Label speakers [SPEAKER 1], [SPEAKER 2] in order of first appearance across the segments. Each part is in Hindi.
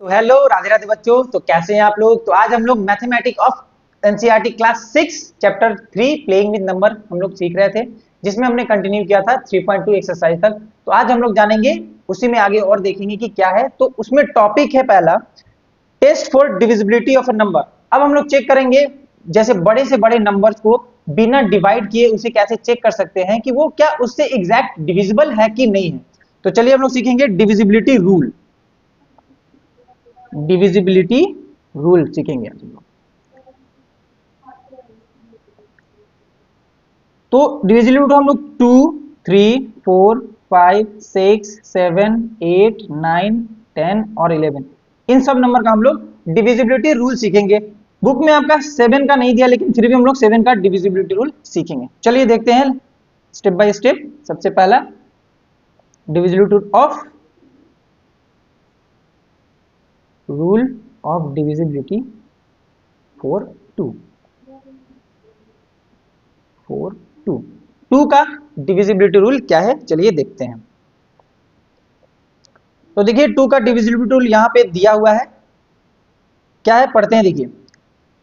[SPEAKER 1] तो हेलो राधे राधे बच्चों। तो कैसे हैं आप लोग। तो आज हम लोग mathematics of NCERT class 6 chapter 3 playing with number हम लोग सीख रहे थे, जिसमें हमने कंटिन्यू किया था 3.2 एक्सरसाइज तक। तो आज हम लोग जानेंगे उसी में आगे और देखेंगे कि क्या है। तो उसमें टॉपिक है पहला, test for divisibility of a number. अब हम लोग चेक करेंगे जैसे बड़े से बड़े नंबर्स को बिना डिवाइड किए उसे कैसे चेक कर सकते हैं कि वो क्या उससे एग्जैक्ट डिविजिबल है कि नहीं है। तो चलिए हम लोग सीखेंगे डिविजिबिलिटी रूल। डिविजिबिलिटी रूल सीखेंगे आज हम लोग। तो डिविजिबिलिटी हम लोग 2, 3, 4, 5, 6, 7, 8, 9, 10 और 11 इन सब नंबर का हम लोग डिविजिबिलिटी रूल सीखेंगे। बुक में आपका 7 का नहीं दिया, लेकिन फिर भी हम लोग 7 का डिविजिबिलिटी रूल सीखेंगे। चलिए देखते हैं स्टेप बाय स्टेप। सबसे पहला divisibility of rule of divisibility for 2 4 2 2 का डिविजिबिलिटी रूल क्या है, चलिए देखते हैं। तो देखिए 2 का डिविजिबिलिटी रूल यहां पे दिया हुआ है, क्या है पढ़ते हैं। देखिए,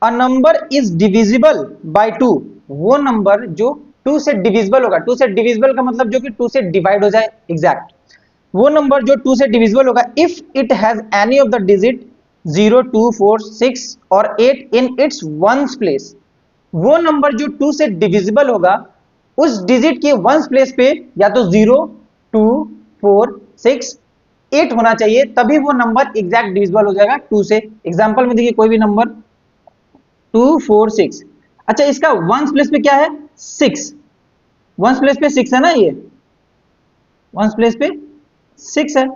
[SPEAKER 1] अ नंबर इज डिविजिबल बाय 2, वो नंबर जो 2 से डिविजिबल होगा। 2 से डिविजिबल का मतलब जो कि 2 से डिवाइड हो जाए एग्जैक्ट, वो नंबर जो 2 से डिविजिबल होगा if it has any of the digit 0, 2, 4, 6 और 8 इन इट्स वंस प्लेस। वो नंबर जो 2 से डिविजिबल होगा उस डिजिट के वंस प्लेस पे या तो 0, 2, 4, 6, 8 होना चाहिए, तभी वो नंबर एग्जैक्ट डिविजिबल हो जाएगा 2 से। एग्जांपल में देखिए कोई भी नंबर 2, 4, 6। अच्छा, इसका वंस प्लेस पे क्या है? 6। वंस प्लेस पे 6 है ना, ये वंस प्लेस पे 6 है।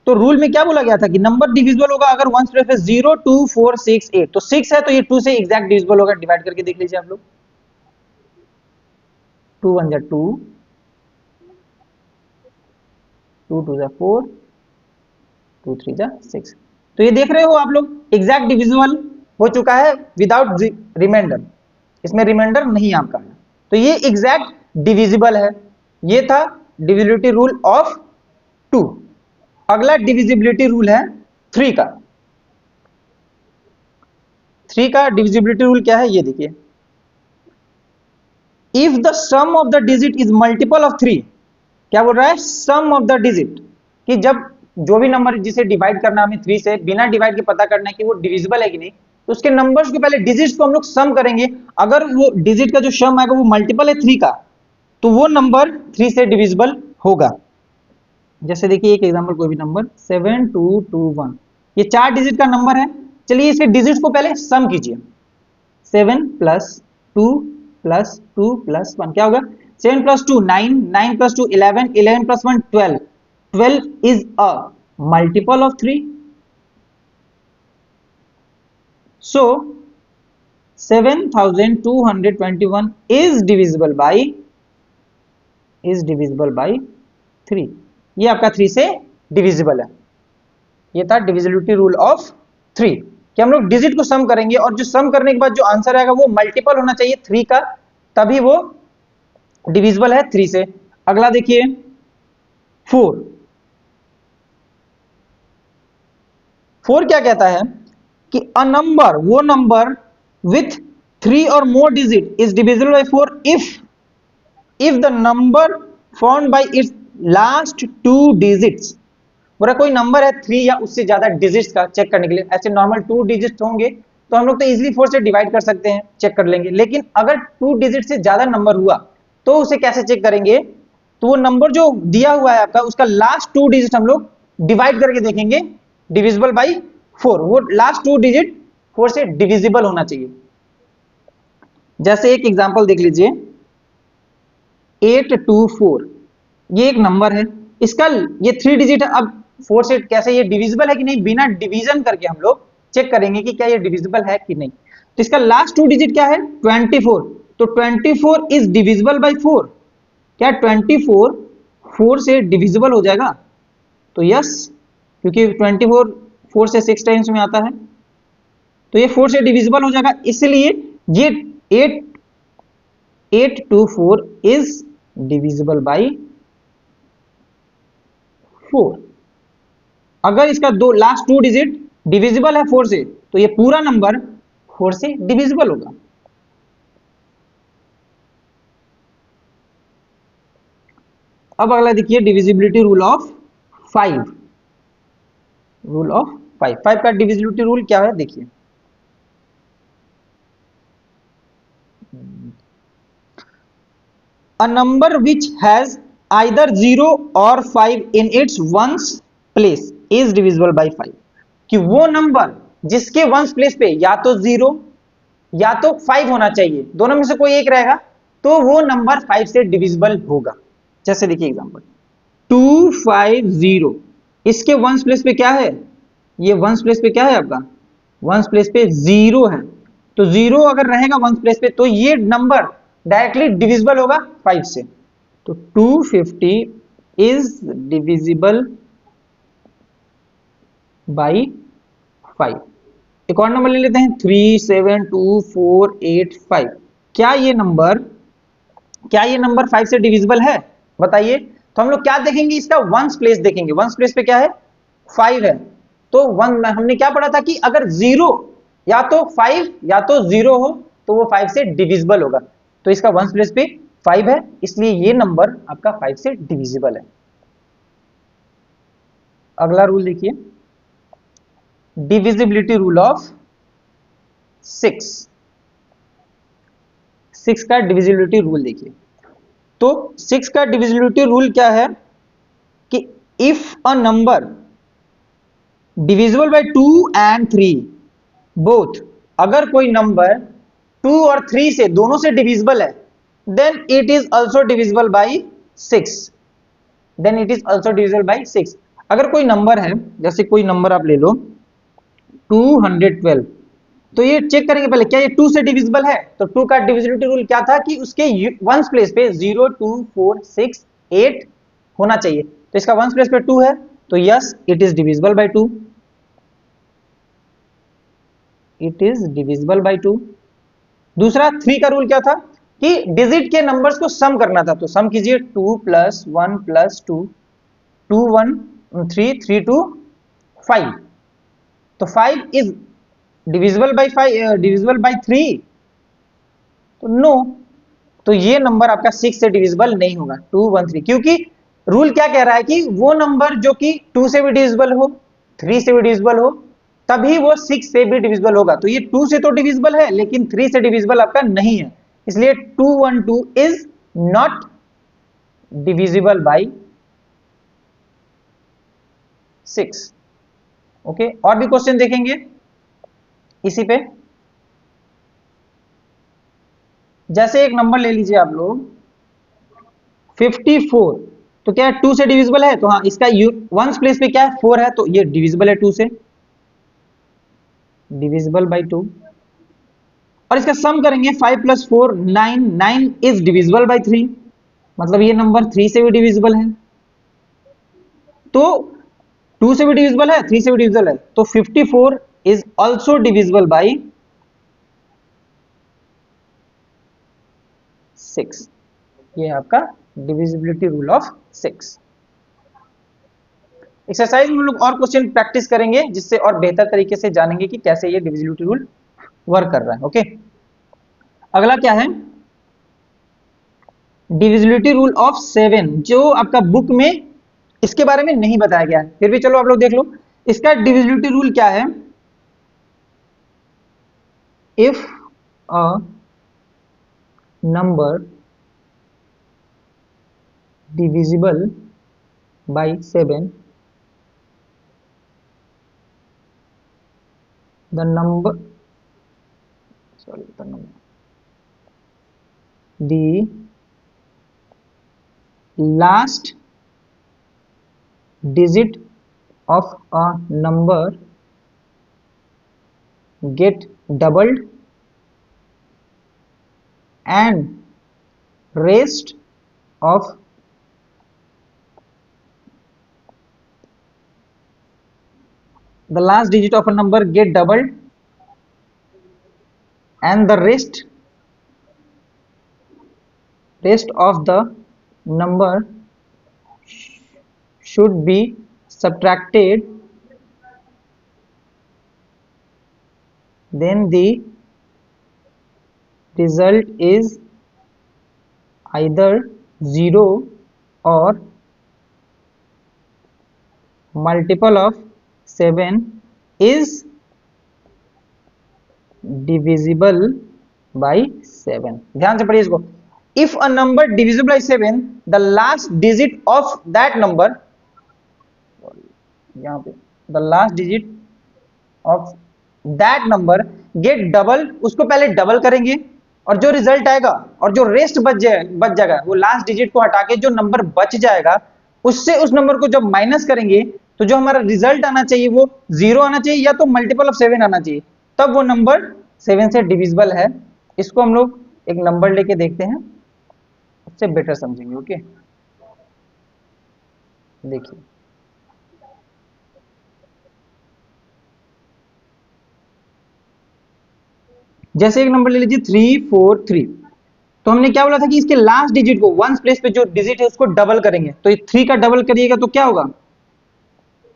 [SPEAKER 1] तो रूल में क्या बोला गया था कि नंबर डिविजिबल होगा अगर वंस प्लेस पे 0, 2, 4, 6, 8। तो 6 है तो ये 2 से एग्जैक्ट डिविजिबल होगा। डिवाइड करके देख लीजिए आप लोग। 2 1 जा 2, 2 2 जा 4, 2 3 जा 6। तो ये देख रहे हो आप लोग एग्जैक्ट डिविजिबल हो चुका है विदाउट रिमाइंडर। इसमें रिमाइंडर नहीं आपका है, तो ये एग्जैक्ट डिविजिबल है। ये था डिविजिबिलिटी रूल ऑफ 2। अगला डिविजिबिलिटी रूल है 3 का। 3 का डिविजिबिलिटी रूल क्या है, ये देखिए। If the sum of the digit is multiple of 3, क्या बोल रहा है? सम ऑफ द डिजिट, कि जब जो भी नंबर जिसे डिवाइड करना है हमें 3 से, बिना डिवाइड के पता करना है कि वो डिविजिबल है कि नहीं, तो उसके नंबर्स के पहले डिजिट्स को हम लोग सम करेंगे। अगर वो डिजिट का जो सम आएगा वो मल्टीपल है 3 का, तो वो नंबर 3 से डिविजिबल होगा। जैसे देखिए एक एग्जांपल, कोई भी नंबर 7221, ये 4 डिजिट का नंबर है। चलिए इसके डिजिट्स को पहले सम कीजिए। 7 प्लस 2 प्लस 2 प्लस 1 क्या होगा? 7 plus 2 9, 9 plus 2 11, 11 plus 1 12, 12 is a multiple of 3। So 7221 is divisible by 3। ये आपका 3 से डिविजिबल है। ये था डिविजिबिलिटी रूल ऑफ 3, कि हम लोग डिजिट को सम करेंगे और जो सम करने के बाद जो आंसर आएगा वो मल्टीपल होना चाहिए 3 का, तभी वो डिविजिबल है 3 से। अगला देखिए 4। 4 क्या कहता है कि अ नंबर, वो नंबर विथ 3 और more digit is divisible by 4 if the number found by its last 2 digits. पूरा कोई नंबर है 3 या उससे ज्यादा डिजिट्स का चेक करने के लिए, ऐसे नॉर्मल 2 डिजिट्स होंगे तो हम लोग तो इजीली 4 से डिवाइड कर सकते हैं, चेक कर लेंगे। लेकिन अगर 2 डिजिट से ज्यादा नंबर हुआ तो उसे कैसे चेक करेंगे? तो वो नंबर जो दिया हुआ है आपका, उसका लास्ट 2 डिजिट हम लोग डिवाइड करके देखेंगे डिविजिबल बाई 4। वो लास्ट 2 डिजिट 4 से डिविजिबल होना चाहिए। जैसे एक एग्जांपल देख लीजिए 824, ये एक नंबर है, इसका ये 3 डिजिट है। अब 4 से कैसे ये डिविजिबल है कि नहीं, बिना डिवीजन करके हम लोग चेक करेंगे कि क्या ये डिविजिबल है कि नहीं। तो इसका लास्ट 2 डिजिट क्या है? 24। तो 24 इज डिविजिबल बाय 4। क्या 24 4 से डिविजिबल हो जाएगा? तो यस, क्योंकि 24 4 से 6 टाइम्स में आता है, तो ये 4 से डिविजिबल हो जाएगा। इसलिए ये 824 इज डिविजिबल बाई 4। अगर इसका दो लास्ट 2 डिजिट डिविजिबल है 4 से तो ये पूरा नंबर 4 से डिविजिबल होगा। अब अगला देखिए divisibility rule of 5। Rule of 5 का डिविजिबिलिटी रूल क्या है देखिए। A number which has either 0 or 5 in its ones place is divisible by 5। कि वो नंबर जिसके वंस प्लेस पे या तो 0 या तो 5 होना चाहिए, दोनों में से कोई एक रहेगा, तो वो नंबर 5 से डिविजिबल होगा। जैसे देखिए एग्जांपल 250, इसके वंस प्लेस पे क्या है, ये वंस प्लेस पे क्या है आपका, वंस प्लेस पे 0 है, तो 0 अगर रहेगा वंस प्लेस पे तो ये नंबर डायरेक्टली डिविजिबल होगा 5 से। तो 250 इज डिविजिबल बाई 5। एक और नंबर ले लेते हैं 372485। क्या ये नंबर 5 से डिविजिबल है बताइए। तो हम लोग क्या देखेंगे, इसका वंस प्लेस देखेंगे। वंस प्लेस पे क्या है 5 है, तो वन हमने क्या पढ़ा था कि अगर 0 या तो 5 या तो 0 हो तो वो 5 से डिविजिबल होगा। तो इसका वंस प्लेस पे 5 है, इसलिए ये नंबर आपका 5 से डिविजिबल है। अगला रूल देखिए डिविजिबिलिटी रूल ऑफ 6 का डिविजिबिलिटी रूल देखिए। तो 6 का डिविजिबिलिटी रूल क्या है कि if a number divisible bye 2 and 3 both, अगर कोई नंबर 2 और 3 से दोनों से डिविजिबल है, then it is also divisible by 6। Then it is also divisible by 6। अगर कोई नंबर है, जैसे कोई नंबर आप ले लो 212, तो ये चेक करेंगे पहले क्या ये 2 से डिविजिबल है। तो 2 का डिविजिबिलिटी रूल क्या था कि उसके वंस प्लेस पे 0 2 4 6 8 होना चाहिए। तो इसका वंस प्लेस पे 2 है, तो yes it is divisible bye 2। It is divisible bye 2। दूसरा 3 का रूल क्या था कि डिजिट के नंबर्स को सम करना था। तो सम कीजिए 2 + 1 + 2, 2 1 3 3 2 5। तो 5 is divisible bye 5, divisible by 3, तो नो। तो ये नंबर आपका 6 से डिविजिबल नहीं होगा 213, क्योंकि रूल क्या कह रहा है कि वो नंबर जो कि 2 से भी डिविजिबल हो 3 से भी डिविजिबल हो तभी वो 6 से भी डिविजिबल होगा। तो ये 2 से तो डिविजिबल है लेकिन 3 से डिविजिबल आपका नहीं है, इसलिए 212 is not divisible by 6। Okay, और भी क्वेश्चन देखेंगे इसी पे। जैसे एक नंबर ले लीजिए आप लोग 54, तो क्या है 2 से डिविजिबल है, तो हाँ इसका वंस प्लेस पे क्या है 4 है, तो ये डिविजिबल है 2 से, डिविजिबल बाय 2। और इसका सम करेंगे 5 + 4 9, 9 इज डिविजिबल बाय 3, मतलब ये नंबर 3 से भी डिविजिबल है। तो 2 से भी डिविजिबल है 3 से भी डिविजिबल है, तो 54 इज ऑल्सो डिविजिबल बाय 6। ये है आपका डिविजिबिलिटी रूल ऑफ 6। एक्सरसाइज में हम लोग और क्वेश्चन प्रैक्टिस करेंगे जिससे और बेहतर तरीके से जानेंगे कि कैसे ये डिविजिबिलिटी रूल वर्क कर रहा है। ओके, अगला क्या है डिविजिबिलिटी रूल ऑफ 7, जो आपका बुक में इसके बारे में नहीं बताया गया है, फिर भी चलो आप लोग देख लो। इसका डिविजिबिलिटी रूल क्या है, if a number divisible by 7, the number the last digit of a number get doubled and rest of the last digit of a number get doubled and the rest of the number should be subtracted then the result is either 0 or multiple of 7 is divisible by 7। ध्यान से पढ़िए इसको। If a number divisible by 7 the last digit of that number, यहां पे the last digit of that number get double, उसको पहले डबल करेंगे और जो रिजल्ट आएगा और जो रेस्ट बच जाएगा वो लास्ट डिजिट को हटा के जो नंबर बच जाएगा उससे उस नंबर को जब माइनस करेंगे तो जो हमारा रिजल्ट आना चाहिए वो 0 आना चाहिए या तो मल्टीपल ऑफ 7 आना चाहिए, तब वो नंबर 7 से डिविजिबल है। इसको हम लोग एक नंबर लेके देखते हैं, उससे बेटर समझेंगे। ओके, देखिए जैसे एक नंबर ले लीजिए 343, तो हमने क्या बोला था कि इसके लास्ट डिजिट को वंस प्लेस पे जो डिजिट है उसको डबल करेंगे, तो ये 3 का डबल करिएगा तो क्या होगा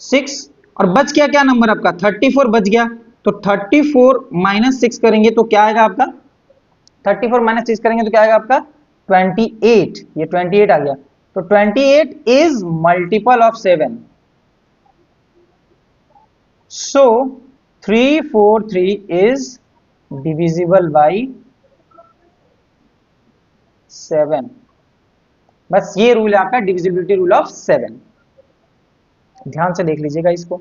[SPEAKER 1] 6, और बच गया क्या नंबर आपका 34 बच गया, तो 34 माइनस 6 करेंगे तो क्या आएगा आपका 34 माइनस 6 करेंगे तो क्या आएगा आपका 28, ये 28 आ गया, तो 28 is multiple of 7। So 343 is divisible by 7। बस ये रूल है आपका डिविजिबिलिटी रूल ऑफ 7। ध्यान से देख लीजिएगा इसको।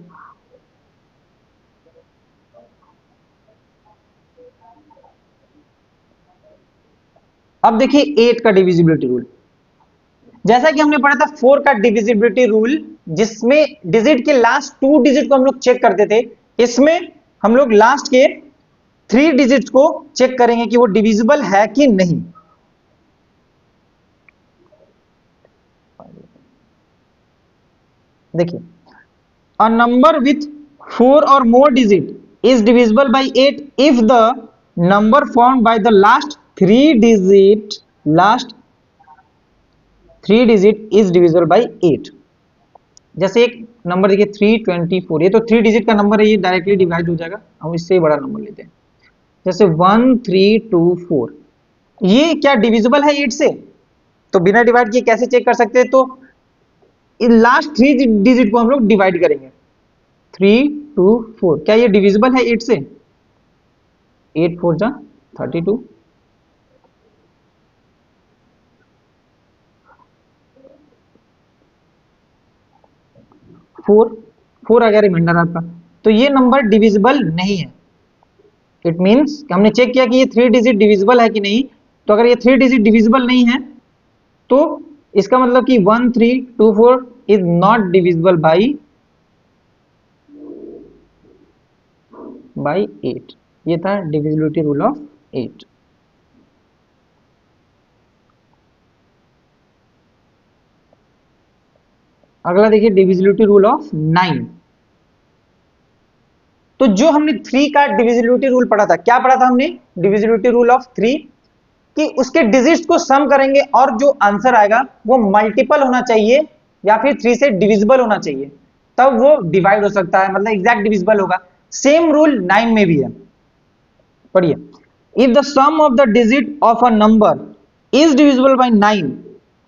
[SPEAKER 1] अब देखिए 8 का डिविजिबिलिटी रूल। जैसा कि हमने पढ़ा था 4 का डिविजिबिलिटी रूल, जिसमें डिजिट के लास्ट 2 डिजिट को हम लोग चेक करते थे, इसमें हम लोग लास्ट के 3 डिजिट को चेक करेंगे कि वो डिविजिबल है कि नहीं। देखिए अ नंबर विथ 4 और more digit is divisible by 8 if the number formed by the last 3 digit is divisible by 8। जैसे एक नंबर देखिए 324, ये तो 3 डिजिट का नंबर है, ये डायरेक्टली डिवाइड हो जाएगा, हम इससे बड़ा नंबर लेते हैं जैसे 1324, ये क्या डिविजिबल है 8 से, तो बिना डिवाइड किए कैसे चेक कर सकते हैं, तो लास्ट 3 डिजिट को हम लोग डिवाइड करेंगे 324, क्या ये डिविजिबल है 8 से, 8 4 जा 32, 4 आ गया रिमाइंडर आपका, तो ये नंबर डिविजिबल नहीं है। इट मींस हमने चेक किया कि ये 3 डिजिट डिविजिबल है कि नहीं, तो अगर ये 3 डिजिट डिविजिबल नहीं है तो इसका मतलब कि 1324 इज नॉट डिविजिबल बाई 8। ये था डिविजिबिलिटी रूल ऑफ 8। अगला देखिए डिविजिबिलिटी रूल ऑफ 9। तो जो हमने 3 का डिविजिबिलिटी रूल पढ़ा था, क्या पढ़ा था हमने डिविजिबिलिटी रूल ऑफ 3, कि उसके डिजिट्स को सम करेंगे और जो आंसर आएगा वो मल्टीपल होना चाहिए या फिर 3 से डिविजिबल होना चाहिए, तब वो डिवाइड हो सकता है, मतलब एग्जैक्ट डिविजिबल होगा। सेम रूल 9 में भी है, पढ़िए। If the sum of the digit of a number is divisible by 9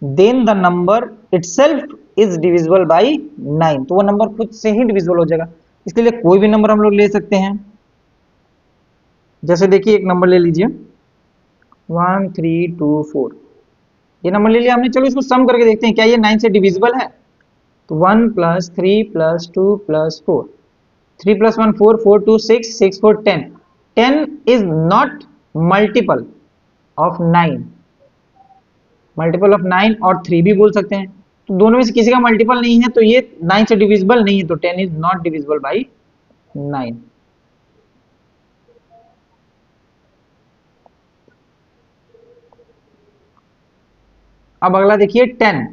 [SPEAKER 1] then the number itself is divisible by 9, तो वो नंबर खुद से ही डिविजिबल हो जाएगा। इसके लिए कोई भी नंबर हम लोग ले सकते हैं, जैसे देखिए एक नंबर ले लीजिए 1324, ये नंबर ले लिया हमने, चलो इसको सम करके देखते हैं क्या ये 9 से डिविजिबल है, तो 1 + 3 + 2 + 4, 3 + 1 4, 4 2 6, 6 4 10, 10 is not multiple of 9, multiple of 9 और 3 भी बोल सकते हैं, तो दोनों में से किसी का मल्टीपल नहीं है, तो ये 9 से डिविजिबल नहीं है, तो 10 इज नॉट डिविजिबल बाई 9। अब अगला देखिए 10,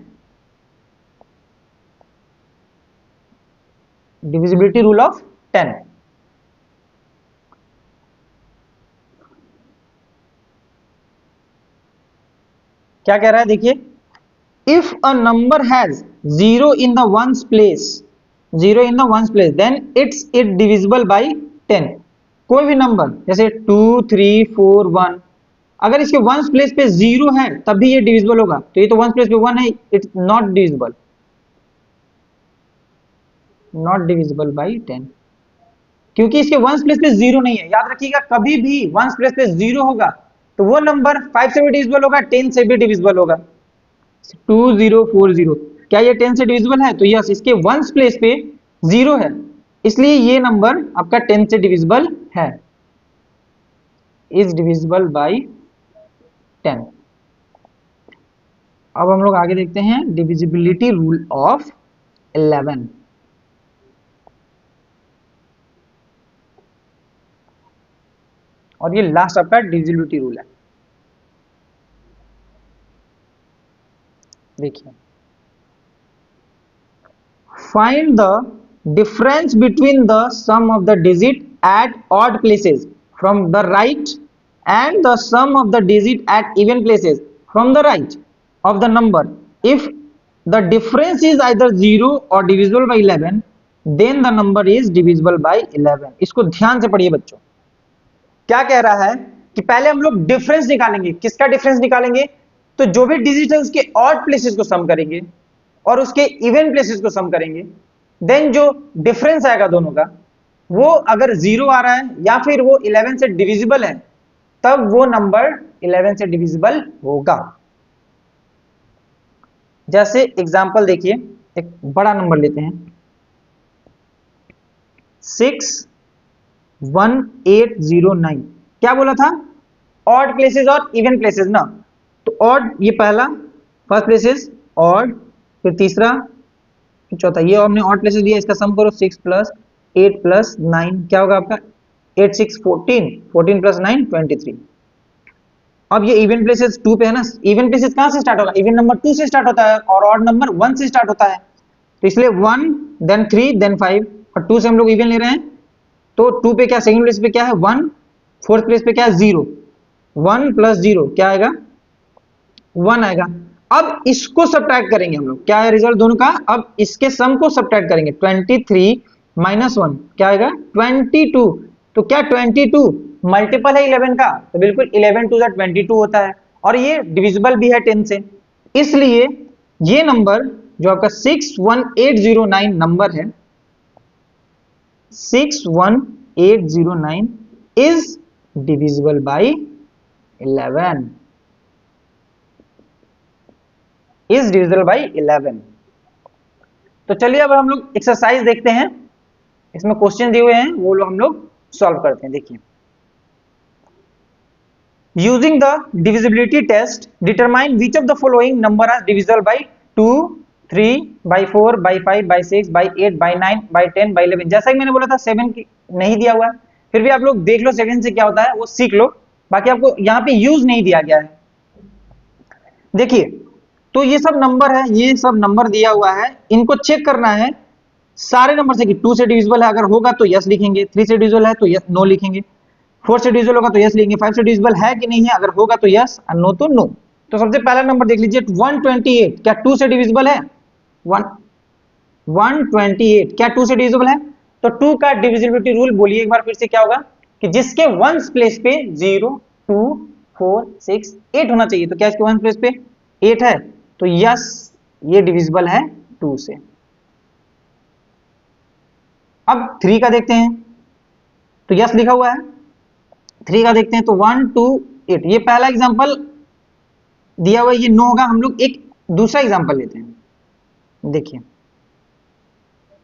[SPEAKER 1] डिविजिबिलिटी रूल ऑफ 10। क्या कह रहा है देखिए, if a number has 0 in the ones place, 0 in the ones place, then it's it divisible by 10। कोई भी नंबर जैसे 2 3 4 1, अगर इसके वंस प्लेस पे 0 है तब भी ये डिविजिबल होगा, तो ये तो वंस प्लेस पे 1 है, it's not divisible, not divisible by 10, क्योंकि इसके वंस प्लेस पे 0 नहीं है। याद रखिएगा, कभी भी वंस प्लेस पे 0 होगा तो वो नंबर 5 से भी डिविजिबल होगा, 10 से भी डिविजिबल होगा। 2040, क्या ये 10 से डिविजिबल है? तो यस, इसके वंस प्लेस पे 0 है, इसलिए ये नंबर आपका 10 से डिविजिबल है, इज डिविजिबल बाई 10। अब हम लोग आगे देखते हैं डिविजिबिलिटी रूल ऑफ 11। और ये लास्ट आपका डिविजिबिलिटी रूल है। देखिए, find the difference between the sum of the digit at odd places from the right and the sum of the digit at even places from the right of the number. If the difference is either 0 or divisible by 11, then the number is divisible by 11। इसको ध्यान से पढ़िए बच्चों, क्या कह रहा है कि पहले हम लोग डिफरेंस निकालेंगे। किसका डिफरेंस निकालेंगे? तो जो भी डिजिट है उसके ऑड प्लेसेस को सम करेंगे और उसके इवन प्लेसेस को सम करेंगे, देन जो डिफरेंस आएगा दोनों का, वो अगर 0 आ रहा है या फिर वो 11 से डिविजिबल है, तब वो नंबर 11 से डिविजिबल होगा। जैसे एग्जांपल देखिए, एक बड़ा नंबर लेते हैं, 61809। क्या बोला था? ऑड प्लेसेस और इवन प्लेसेस ना, तो ऑड ये पहला फर्स्ट प्लेसेस, ऑड, फिर तीसरा, फिर चौथा, ये हमने ऑड प्लेसेस दिया, इसका सम करो, 6 प्लस 8 प्लस 9, क्या होगा आपका? 8 6 14, 14 प्लस 9 23। अब ये इवन प्लेसेस 2 पे है ना, इवन प्लेसेस कहां से स्टार्ट होगा? इवन नंबर 2 से स्टार्ट होता है और ऑड नंबर 1 से स्टार्ट होता है, तो इसलिए 1 देन 3 देन 5, और 2 से हम लोग इवन ले रहे हैं, तो 2 पे क्या, सेकंड प्लेस पे क्या है? 1, फोर्थ प्लेस पे क्या है? 0, 1 प्लस 0 क्या आएगा? 1 आएगा। अब इसको सब्ट्रैक्ट करेंगे हम लोग, क्या है रिजल्ट दोनों का? अब इसके सम को सब्ट्रैक्ट करेंगे, 23 माइनस 1 क्या आएगा? 22। तो क्या 22 मल्टीपल है 11 का? तो बिल्कुल 11 टू 22 होता है, और ये डिविजिबल भी है 10 से, इसलिए ये नंबर जो आपका 61809 नंबर है, 61809 is divisible by 11, is divisible by 11। तो चलिए अब हम लोग एक्सरसाइज देखते हैं, इसमें क्वेश्चन दिए हुए हैं, वो लोग हम लोग सॉल्व करते हैं। देखिए, using the divisibility test determine which of the following number are divisible by 2, 3, by 4, by 5, by 6, by 8, by 9, by 10, by 11। जैसा कि मैंने बोला था 7 नहीं दिया हुआ है, फिर भी आप लोग देख लो 7 से क्या होता है, वो सीख लो, बाकी आपको यहाँ पे यूज नहीं दिया गया है। देखिए, तो ये सब नंबर है, ये सब नंबर दिया हुआ है, इनको चेक करना है सारे नंबर से कि 2 से डिविजिबल है, अगर होगा तो यस लिखेंगे, 3 से डिविजिबल है तो यस नो लिखेंगे, 4 से डिविजिबल होगा तो यस लिखेंगे, 5 से डिविजिबल है कि नहीं है, अगर होगा तो यस और नो तो नो। तो सबसे पहला नंबर देख लीजिए, 128, क्या 2 से डिविजिबल है? 128 क्या 2 से डिविजिबल है? तो 2 का डिविजिबिलिटी रूल बोलिए एक बार फिर से, क्या होगा कि जिसके वंस प्लेस पे 0, 2, 4, 6, 8 होना चाहिए, तो क्या इसके वंस प्लेस पे 8 है, तो यस ये डिविजिबल है 2 से। अब 3 का देखते हैं, तो यस लिखा हुआ है, 3 का देखते हैं, तो 1 2 8, ये पहला एग्जांपल दिया हुआ है, ये नो होगा। हम लोग एक दूसरा एग्जांपल लेते हैं, देखिए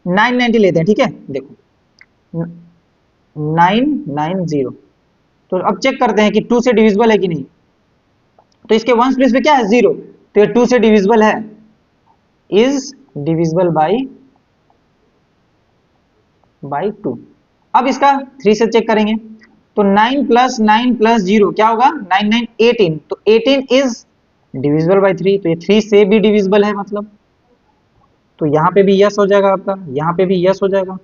[SPEAKER 1] 990 लेते हैं, ठीक है, देखो 990, तो अब चेक करते हैं कि 2 से डिविजिबल है कि नहीं, तो इसके वंस प्लेस पे क्या है? 0, तो ये 2 से डिविजिबल है, इज डिविजिबल बाई 2। अब इसका 3 से चेक करेंगे, तो 9 प्लस 9 प्लस 0 क्या होगा? 9 9 18, तो 18 इज डिविजिबल बाई 3, तो ये 3 से भी डिविजिबल है मतलब, तो यहां पे भी यस हो जाएगा आपका, यहां पे भी यस हो जाएगा।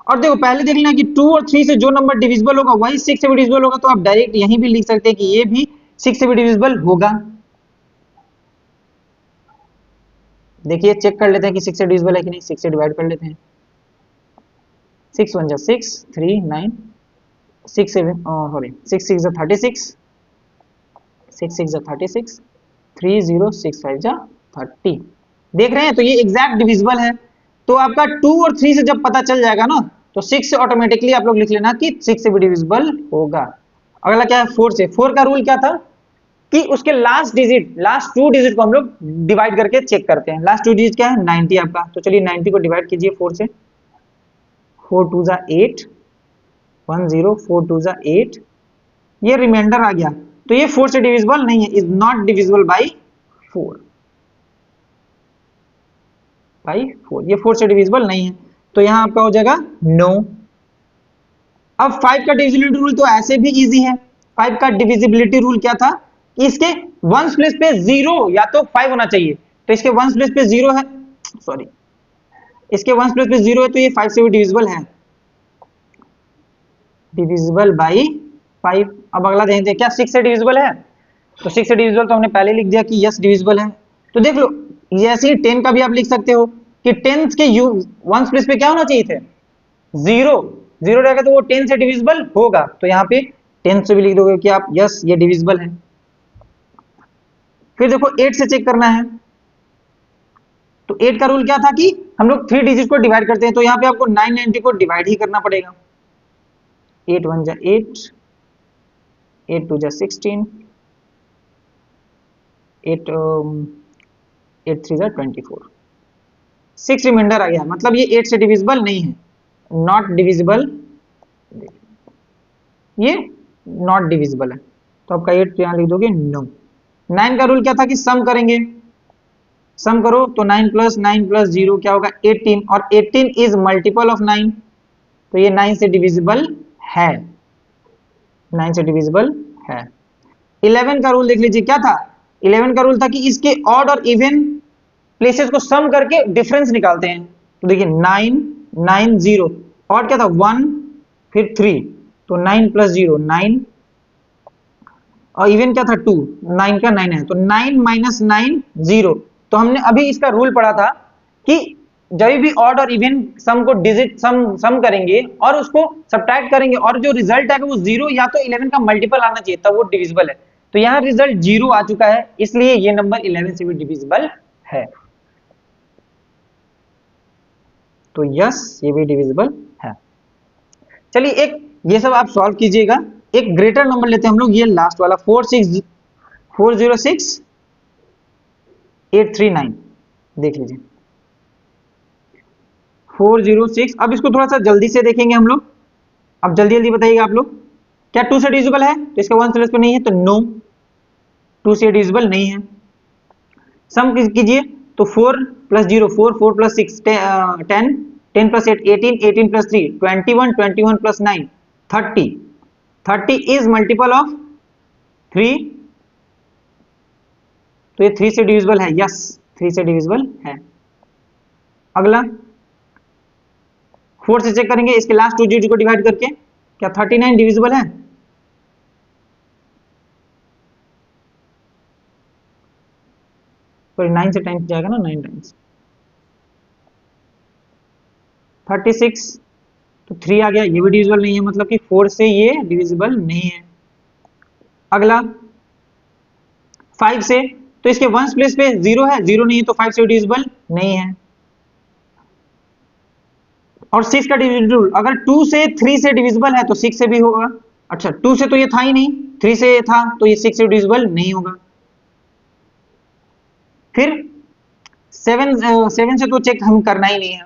[SPEAKER 1] और देखो पहले देख लेना कि 2 और 3 से जो नंबर डिविजिबल होगा वही 6 से भी डिविजिबल होगा, तो आप डायरेक्ट यहीं भी लिख सकते हैं कि ये भी 6 से भी डिविजिबल होगा। देखिए चेक कर लेते हैं कि 6 से डिविजिबल है कि नहीं, 6 से डिवाइड कर लेते हैं, 6 1 जा 6, 3 9, 6 7 सॉरी 6 6 36, 6 6 36, 3 0 6 5 30। देख रहे हैं, तो ये एग्जैक्ट डिविजिबल है। तो आपका 2 और 3 से जब पता चल जाएगा ना, तो 6 से ऑटोमेटिकली आप लोग लिख लेना कि 6 से भी डिविजिबल होगा। अगला क्या है 4 से। 4 का रूल क्या था कि उसके लास्ट डिजिट, लास्ट 2 डिजिट को हम लोग डिवाइड करके चेक करते हैं। लास्ट 2 डिजिट क्या है 90 आपका, तो चलिए 90 को डिवाइड कीजिए 4 से। 4 2 8, 1 0, 4 2 8, ये रिमाइंडर आ गया। तो ये 4 से डिविजिबल नहीं है, is not divisible by 4, by 4, ये 4 से डिविजिबल नहीं है, तो यहां आपका हो जाएगा नो। अब 5 का डिविजिबिलिटी रूल तो ऐसे भी इजी है। 5 का डिविजिबिलिटी रूल क्या था कि इसके वंस प्लेस पे 0 या तो 5 होना चाहिए, तो इसके वंस प्लेस पे 0 है, सॉरी इसके वंस प्लेस पे 0 है, तो ये 5 से भी डिविजिबल है, डिविजिबल बाई 5। अब अगला देखते हैं क्या 6 से डिविजिबल है, तो 6 से डिविजिबल तो हमने पहले लिख दिया कि यस डिविजिबल है। तो देख लो, जैसे ही 10 का भी आप लिख सकते हो कि 10 के वंस प्लेस पे क्या होना चाहिए थे 0, 0 रहेगा तो वो 10 से डिविजिबल होगा, तो यहाँ पे 10 से भी लिख दोगे कि आप यस ये डिविजिबल है। फिर देखो 8 से चेक करना है, तो 8 का रूल क्या था कि हम लोग 3 डिजिट को डिवाइड करते हैं, तो यहाँ पे आपको 990 को डिवाइड ही करना पड़ेगा। 8 1 जा 8, 8 2 जा 16, 8 8 3 जा 24, 6 रिमाइंडर आ गया, मतलब ये 8 से डिविजिबल नहीं है, नॉट डिविजिबल, ये नॉट डिविजिबल है, तो आपका 8 यहां लिख दोगे नो। 9 का रूल क्या था कि सम करेंगे, सम करो तो 9 प्लस 9 प्लस 0 क्या होगा 18, और 18 इज मल्टीपल ऑफ 9, तो ये 9 से डिविजिबल है, 9 से डिविजिबल है। 11 का रूल देख लीजिए क्या था, 11 का रूल था कि इसके ऑड और इवन प्लेसेस को सम करके डिफरेंस निकालते हैं, तो देखिए 9 9 0, ऑड क्या था 1 फिर 3, तो 9 प्लस 0 9, और इवन क्या था 2, 9 का 9 है, तो 9 माइनस 9 0। तो हमने अभी इसका रूल पढ़ा था कि जब भी ऑड और इवन सम को डिजिट सम करेंगे और उसको सब्ट्रैक्ट करेंगे और जो रिजल्ट आएगा वो 0 या तो 11 का मल्टीपल आना चाहिए, तब वो डिविजिबल है। तो यहाँ रिजल्ट 0 आ चुका है, इसलिए ये नंबर 11 से भी डिविजिबल है, तो यस ये भी डिविजिबल है। चलिए एक ये सब आप सॉल्व कीजिएगा। एक ग्रेटर नंबर लेते हैं हम लोग, ये लास्ट वाला 406 839, देख लीजिए 406। अब इसको थोड़ा सा जल्दी से देखेंगे हम लोग, अब जल्दी जल्दी बताइएगा आप लोग, क्या 2 से डिविजिबल है, तो इसका 1 प्लस पे नहीं है, तो नो 2 से डिविजिबल नहीं है। सम कीजिए तो 4 plus 0 4, 4 plus 6 10, 10 plus 8 18, 18 plus 3 21, 21 plus 9 30, 30 is multiple of 3, तो ये 3 से डिविजिबल है, यस 3 से डिविजिबल है। अगला 4 से चेक करेंगे इसके लास्ट 2 डिजिट को डिवाइड करके, क्या 39 डिविजिबल है, तो 9 से टाइम्स जाएगा ना, 9 टाइम्स 36, तो 3 आ गया, ये भी डिविजिबल नहीं है, मतलब कि 4 से ये डिविजिबल नहीं है। अगला 5 से, तो इसके वंस प्लेस पे 0 है, 0 नहीं है, तो 5 से डिविजिबल नहीं है। और 6 का डिविजिबल रूल, अगर 2 से 3 से डिविजिबल है तो 6 से भी होगा। अच्छा 2 से तो ये था ही नहीं, 3 से था, तो ये 6 से डिविजिबल नहीं होगा। फिर 7 से तो चेक हम करना ही नहीं है।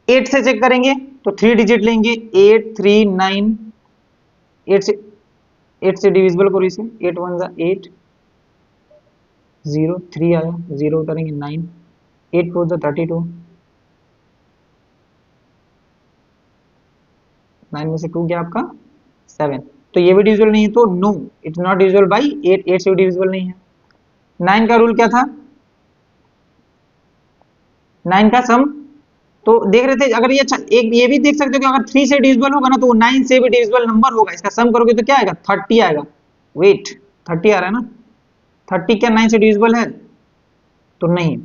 [SPEAKER 1] 8 से चेक करेंगे तो 3 डिजिट लेंगे 8 3 9, 8 से डिविजिबल करो इसे, 8 1 जा 8, 0 3 आया, 0 उतारेंगे 9, 8 4 जा 32, 9 में से 2 गया आपका 7, तो ये भी डिविजिबल नहीं है, तो no it's not divisible by 8, 8 से भी डिविजिबल नहीं है। 9 का रूल क्या था, 9 का सम, तो देख रहे थे अगर ये, अच्छा एक ये भी देख सकते हो कि अगर 3 से डिविजिबल होगा ना तो वो 9 से भी डिविजिबल नंबर होगा, इसका सम करोगे तो क्या आएगा 30 आएगा, वेट 30 आ रहा है ना, 30 क्या 9 से डिविजिबल है, तो नहीं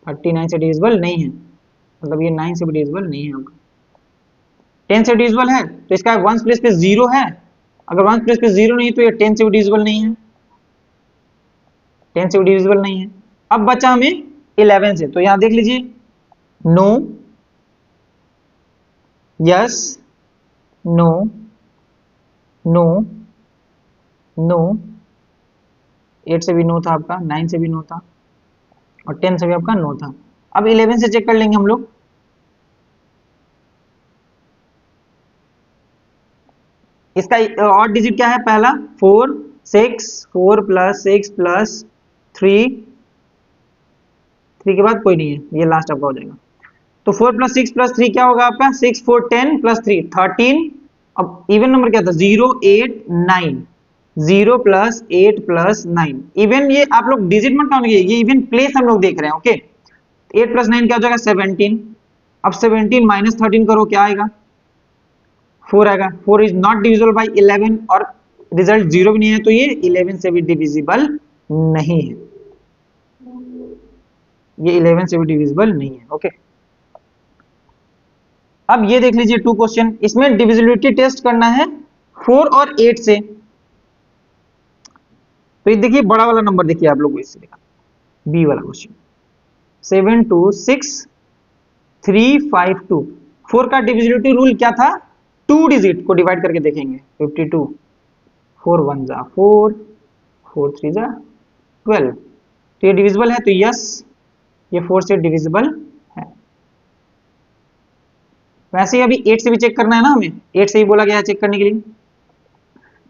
[SPEAKER 1] 30 9 से डिविजिबल नहीं है, मतलब ये 9 से भी डिविजिबल नहीं है आपका। 10 से डिविजिबल है तो इसका 1 प्लेस पे 0 है, अगर 1 प्लेस पे 0 नहीं तो ये 10 से डिविजिबल नहीं है, 10 से डिविजिबल नहीं है। अब बचा हमें 11 से, तो यहां देख लीजिए no, yes, no, no, no, 8 से भी नो था आपका, 9 से भी नो था और 10 से भी आपका नो था। अब 11 से चेक कर लेंगे हम लोग। इसका ऑड डिजिट क्या है, पहला 4, 6, 4 प्लस 6 प्लस 3, 3 के बाद कोई नहीं है, ये लास्ट आपका हो जाएगा। तो 4 प्लस 6 प्लस 3 क्या होगा आपका, 6 4 10 प्लस 3 13। अब इवन नंबर क्या था, 0 8 9, 0 प्लस 8 प्लस 9। इवन ये आप लोग डिजिट मत काउंट कीजिए, ये इवन प्लेस हम लोग देख रहे हैं। ओके, 8 प्लस 9 क्या हो जाएगा, 17। अब 17 माइनस 13 करो, क्या आएगा, 4 आएगा। 4 इज नॉट डिविजिबल बाई 11 और रिजल्ट 0 भी नहीं है, तो ये 11 से भी डिविजिबल नहीं है, ये 11 से भी डिविजिबल नहीं है। ओके, अब ये देख लीजिए 2 क्वेश्चन, इसमें डिविजिबिलिटी टेस्ट करना है 4 और 8 से। तो ये देखिए बड़ा वाला नंबर देखिए आप लोग, इससे देखा बी वाला क्वेश्चन 7 2 6 3 5 2। 4 का डिविजिबिलिटी रूल क्या था, 2 डिजिट को डिवाइड करके देखेंगे, 52, 4 1 जा 4, 4 3 जा 12। तो ये डिविजिबल है, तो यस ये 4 से डिविजिबल है। वैसे ही अभी 8 से भी चेक करना है ना हमें, 8 से ही बोला गया है चेक करने के लिए।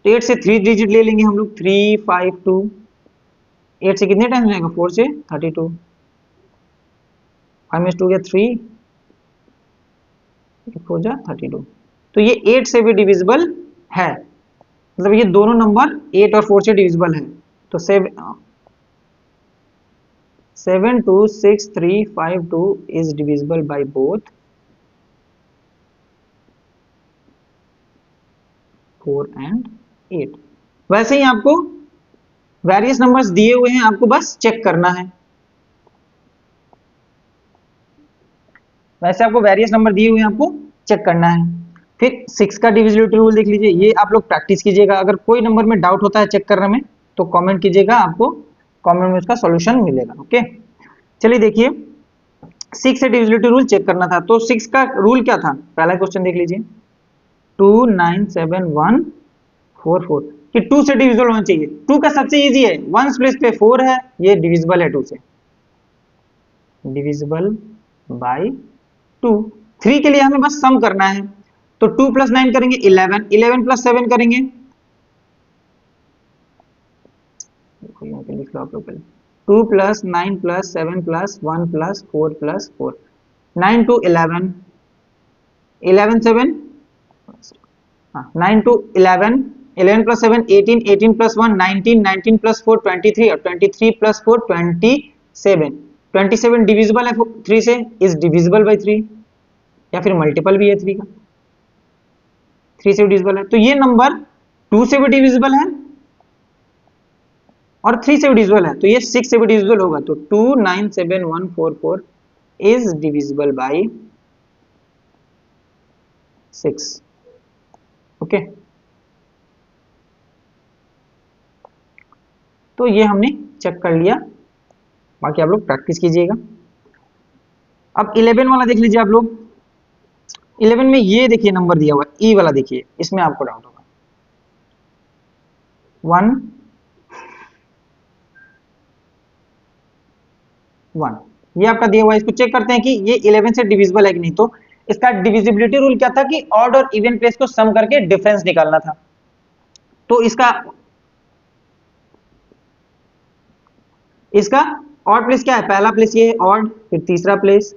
[SPEAKER 1] तो 8 से 3 डिजिट ले लेंगे हम लोग, 3 5 2। 8 से कितने टाइम जाएगा, 4 से 32, 5 में 2 गया 3, 4 जा 32। तो ये 8 से भी डिविजिबल है, मतलब ये दोनों नंबर 8 और 4 से डिविजिबल है। तो 7 2 6 3 5 2 is divisible by both 4 and 8। वैसे ही आपको वेरियस नंबर्स दिए हुए हैं, आपको बस चेक करना है। वैसे आपको वेरियस नंबर दिए हुए हैं, आपको चेक करना है। फिर 6 का डिविजिबिलिटी रूल देख लीजिए, ये आप लोग प्रैक्टिस कीजिएगा। अगर कोई नंबर में डाउट होता है चेक करने में तो कमेंट कीजिएगा, आपको कमेंट में उसका सॉल्यूशन मिलेगा। ओके, चलिए देखिए 6 से डिविजिबिलिटी रूल चेक करना था, तो 6 का रूल क्या था, पहला क्वेश्चन देख लीजिए 2 9 7 1 4 4 कि 2 से डिविजिबल होना चाहिए। 2 का सबसे इजी है, 1 प्लेस पे 4 है, ये डिविजिबल है 2 से, डिविजिबल बाय 2। 3 के लिए हमें बस सम करना है, तो 2 प्लस 9 करेंगे 11, 11 प्लस 7 करेंगे, यहाँ पे लिख लो आप लोग पहले, 2 plus 9 plus 7 plus 1 plus 4 plus 4, 9 to 11, 11 7, हाँ 9 टू 11, 11 प्लस 7 18, 18 प्लस 1 19, 19 प्लस 4 23 और 23 प्लस 4 27। 27 डिविजिबल है 3 से, इज डिविजिबल बाय 3, या फिर मल्टीपल भी है 3 का, 3 से भी डिविजिबल है। तो ये नंबर 2 से भी डिविजिबल है और 3 से भी डिविजिबल है, तो ये 6 से भी डिविजिबल होगा। तो 2 9 7 1 4 4 इज डिविजिबल बाय 6। ओके, तो ये हमने चेक कर लिया, बाकी आप लोग प्रैक्टिस कीजिएगा। अब 11 वाला देख लीजिए आप लोग। 11 में ये देखिए नंबर दिया हुआ है, ई वाला देखिए, इसमें आपको डाउट होगा 1 1, ये आपका दिया हुआ है। इसको चेक करते हैं कि ये 11 से डिविजिबल है कि नहीं। तो इसका डिविजिबिलिटी रूल क्या था कि ऑड और इवन प्लेस को सम करके डिफरेंस निकालना था। तो इसका ऑड प्लेस क्या है, पहला प्लेस ये है ऑड, फिर तीसरा प्लेस,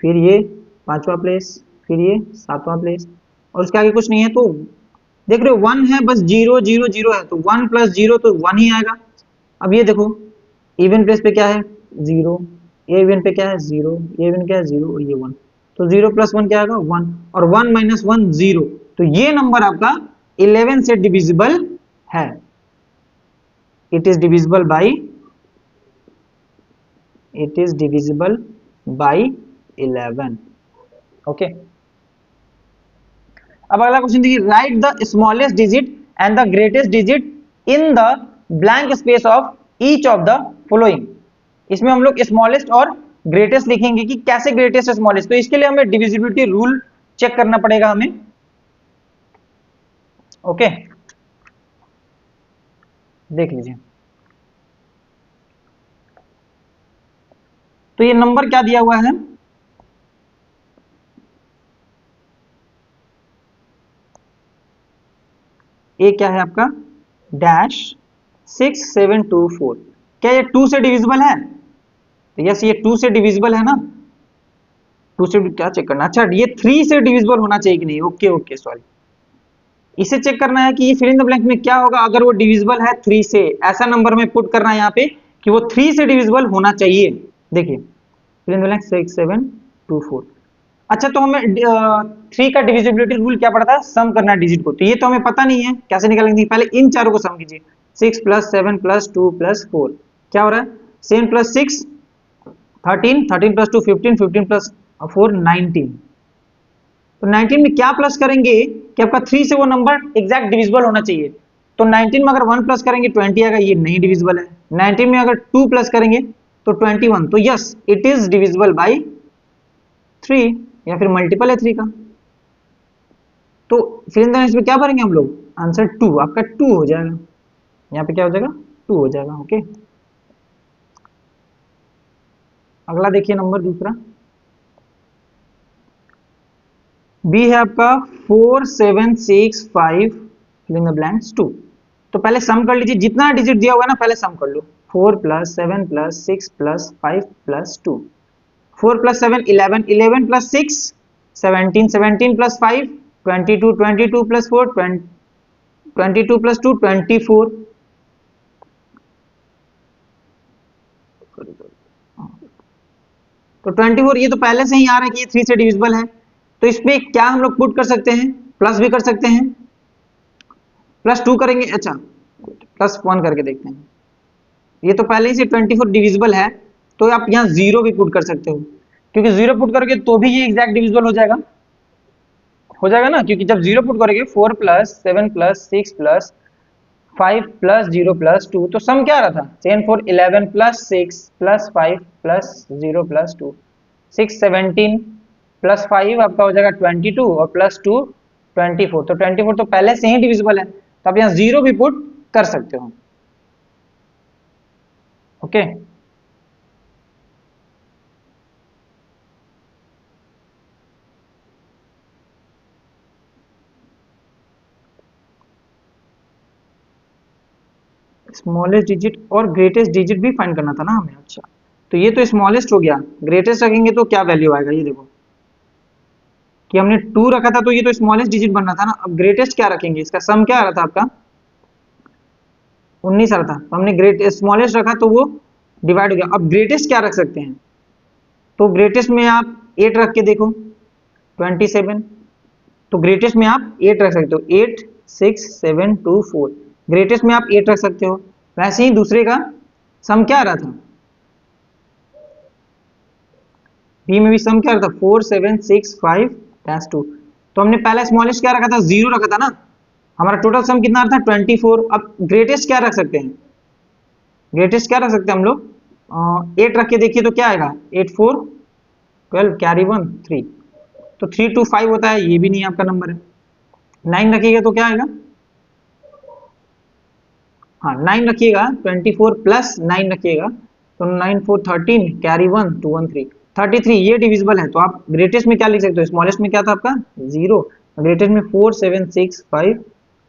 [SPEAKER 1] फिर ये पांचवा प्लेस, फिर ये सातवां प्लेस, और उसके आगे कुछ नहीं है। तो देख रहे हो 1 है, बस 0 0 0 है, तो 1 प्लस 0 तो 1 ही आएगा। अब ये देखो इवन प्लेस पे क्या है 0, ये इवन पे क्या है 0, ये इवन क्या है 0 और ये 1, तो 0 प्लस 1 क्या आएगा 1, और 1 माइनस 1 0। तो ये नंबर आपका 11 से डिविजिबल है, it is divisible by, it is divisible by 11। Okay, अब अगला क्वेश्चन देखिए, right the smallest digit and the greatest digit in the blank space of each of the following. इसमें हम लोग स्मॉलेस्ट और ग्रेटेस्ट लिखेंगे कि कैसे ग्रेटेस्ट स्मॉलेस्ट, तो इसके लिए हमें डिविजिबिलिटी रूल चेक करना पड़ेगा हमें। ओके, देख लीजिए, तो ये नंबर क्या दिया हुआ है, ए क्या है आपका डैश 6724। क्या ये 2 से डिविजिबल है? तो यस, ये 2 से डिविजिबल है ना। 2 से क्या चेक करना, अच्छा ये 3 से डिविजिबल होना चाहिए कि नहीं। ओके ओके, सॉरी, इसे चेक करना है कि ये फिल इन द ब्लैंक में क्या होगा अगर वो डिविजिबल है 3 से। ऐसा नंबर में पुट करना है यहाँ पे कि वो 3 से डिविजिबल होना चाहिए। देखिए फिल इन द ब्लैंक 6724। अच्छा, तो हमें 3 का डिविजिबिलिटी रूल क्या पड़ा था, सम करना है डिजिट को, तो ये तो हमें पता नहीं है, कैसे निकालेंगे? पहले इन चारों को सम कीजिए, 6 + 7 + 2 + 4 क्या हो रहा है, 7 + 6 13, 13 + 2 15, 15 + 4 19। तो 19 में क्या प्लस करेंगे कि आपका 3 से वो नंबर एग्जैक्ट डिविजिबल होना चाहिए। तो 19 में अगर 1 प्लस करेंगे 20 आएगा, ये नहीं डिविजिबल है। 19 में अगर 2 प्लस करेंगे तो 21, तो yes it is divisible bye 3, या फिर मल्टीपल है 3 का। तो फिर इन इसमें क्या भरेंगे हम लोग, आंसर 2, आपका 2 हो जाएगा। यहाँ पे क्या हो जाएगा, 2 हो जाएगा। ओके, अगला देखिए नंबर दूसरा, बी है आपका 4765 फिल इन द ब्लैंक्स 2। तो पहले सम कर लीजिए, जितना डिजिट दिया हुआ है ना पहले सम कर लो। 4 + 7 + 6 + 5 + 2, 4 + 7 11, 11 + 6 17, 17 + 5 22, 22 + 4 22 + 2 24। तो 24 ये तो पहले से ही आ रहा है कि ये 3 से डिविजिबल है, तो इसमें क्या हम लोग पुट कर सकते हैं, प्लस भी कर सकते हैं, +2 करेंगे। अच्छा, +1 करके देखते हैं, ये तो पहले ही से 24 डिविजिबल है, तो आप यहाँ 0 भी पुट कर सकते हो, क्योंकि 0 पुट करोगे तो भी ये एग्जैक्ट डिविजिबल हो जाएगा ना, क्योंकि जब 0 पुट करोगे 4 + 7 + 6 + 5 + 0 + 2, तो सम क्या आ रहा था, 10 4 11 + 6 + 5 + 0 + 2, 6 17 + 5 आपका हो जाएगा 22 और +2 24। तो 24 तो पहले से ही डिविजिबल है, तो आप यहाँ 0 भी पुट कर सकते हो। ओके, स्मॉलेस्ट डिजिट और ग्रेटेस्ट डिजिट भी फाइंड करना था ना हमें। अच्छा, तो ये तो स्मॉलेस्ट हो गया, ग्रेटेस्ट रखेंगे तो क्या वैल्यू आएगा, ये देखो कि हमने 2 रखा था तो ये तो स्मॉलेस्ट डिजिट बनना था ना। अब ग्रेटेस्ट क्या रखेंगे, इसका सम क्या आ रहा था आपका 19 आ रहा था, तो हमने ग्रेट स्मॉलेस्ट रखा तो वो डिवाइड हो गया। अब ग्रेटेस्ट क्या रख सकते हैं, तो ग्रेटेस्ट में आप 8 रख के देखो 27, तो ग्रेटेस्ट में आप 8 रख सकते हो, 8 6 7 2 4, ग्रेटेस्ट में आप 8 रख सकते हो। वैसे ही दूसरे का सम क्या आ रहा था, बी में भी सम क्या आ रहा था 4 7 6 5 -2, तो हमने पहला स्मॉलेस्ट क्या रखा था, 0 रखा था ना। हमारा टोटल सम कितना आ रहा था 24। अब ग्रेटेस्ट क्या रख सकते हैं, ग्रेटेस्ट क्या रख सकते हैं हम लोग 8 रख के देखिए तो क्या आएगा, 8 4 12 कैरी 1 3, तो 3 2 5 होता है, ये भी नहीं आपका नंबर है। 9 रखिएगा तो क्या आएगा, हाँ 9 रखिएगा, 24 + 9 रखिएगा तो 9 4 13 कैरी 1 2 1 3 33, ये डिविजिबल है। तो आप ग्रेटेस्ट में क्या लिख सकते हो, स्मॉलेस्ट में क्या था आपका 0, ग्रेटेस्ट में 4 7 6 5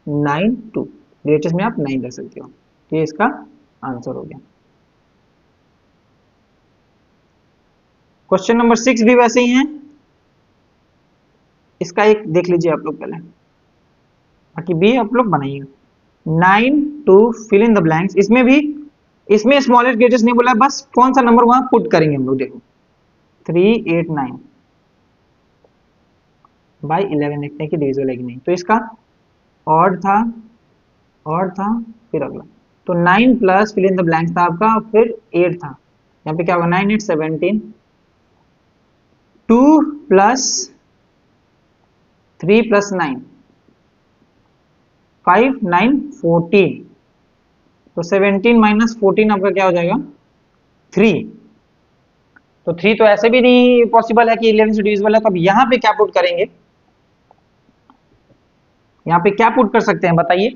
[SPEAKER 1] 9 2, ग्रेटेस्ट में आप 9 रख सकते हो। ये इसका आंसर हो गया। क्वेश्चन नंबर 6 भी वैसे ही है, इसका एक देख लीजिए आप लोग पहले, बाकी भी आप लोग बनाइएगा। 9 to fill in the blanks, इसमें भी इसमें स्मॉलेस्ट ग्रेटेस्ट नहीं बोला है, बस कौन सा नंबर वहां पुट करेंगे हम लोग। देखो 389 बाई 11 देखते हैं कि डिविजिबल है कि नहीं। तो इसका ऑड था, ऑड था, फिर अगला, तो 9 plus fill in the blanks था आपका, फिर 8 था। यहाँ पे क्या होगा 9 8 17, 2 + 3 + 9 5 9 14, तो 17 माइनस 14 आपका क्या हो जाएगा 3। तो 3 तो ऐसे भी नहीं पॉसिबल है कि 11 से डिविजिबल है, तो अब यहाँ पे क्या पुट करेंगे, यहाँ पे क्या पुट कर सकते हैं बताइए।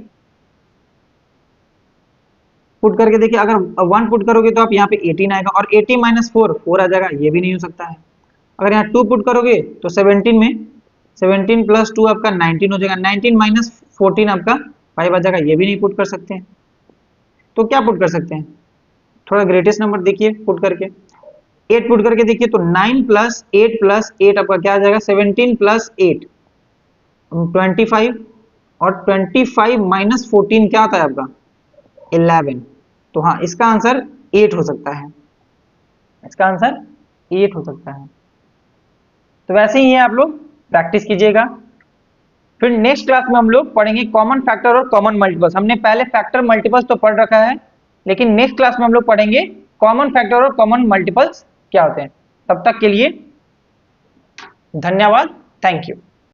[SPEAKER 1] पुट करके देखिए, अगर 1 पुट करोगे तो आप यहाँ पे 18 आएगा, और 80 माइनस 4 आ जाएगा, ये भी नहीं हो सकता है। अगर यहाँ 2 पुट करोगे तो 17 में 17 प्लस 2 आपका 19 हो जाएगा, 19 माइनस 14 आपका 5 आ जाएगा, ये भी नहीं पुट कर सकते हैं। तो क्या पुट कर सकते हैं, थोड़ा ग्रेटेस्ट नंबर देखिए पुट करके, 8 पुट करके देखिए, तो 9 प्लस 8 आपका क्या आ जाएगा 17 प्लस 8 25, और 25 माइनस 14 क्या आता है आपका 11। तो हाँ, इसका आंसर 8 हो सकता है, इसका आंसर 8 हो सकता है। तो वैसे ही है, आप लोग प्रैक्टिस कीजिएगा। फिर नेक्स्ट क्लास में हम लोग पढ़ेंगे कॉमन फैक्टर और कॉमन मल्टीपल्स। हमने पहले फैक्टर मल्टीपल्स तो पढ़ रखा है, लेकिन नेक्स्ट क्लास में हम लोग पढ़ेंगे कॉमन फैक्टर और कॉमन मल्टीपल्स क्या होते हैं। तब तक के लिए धन्यवाद, थैंक यू।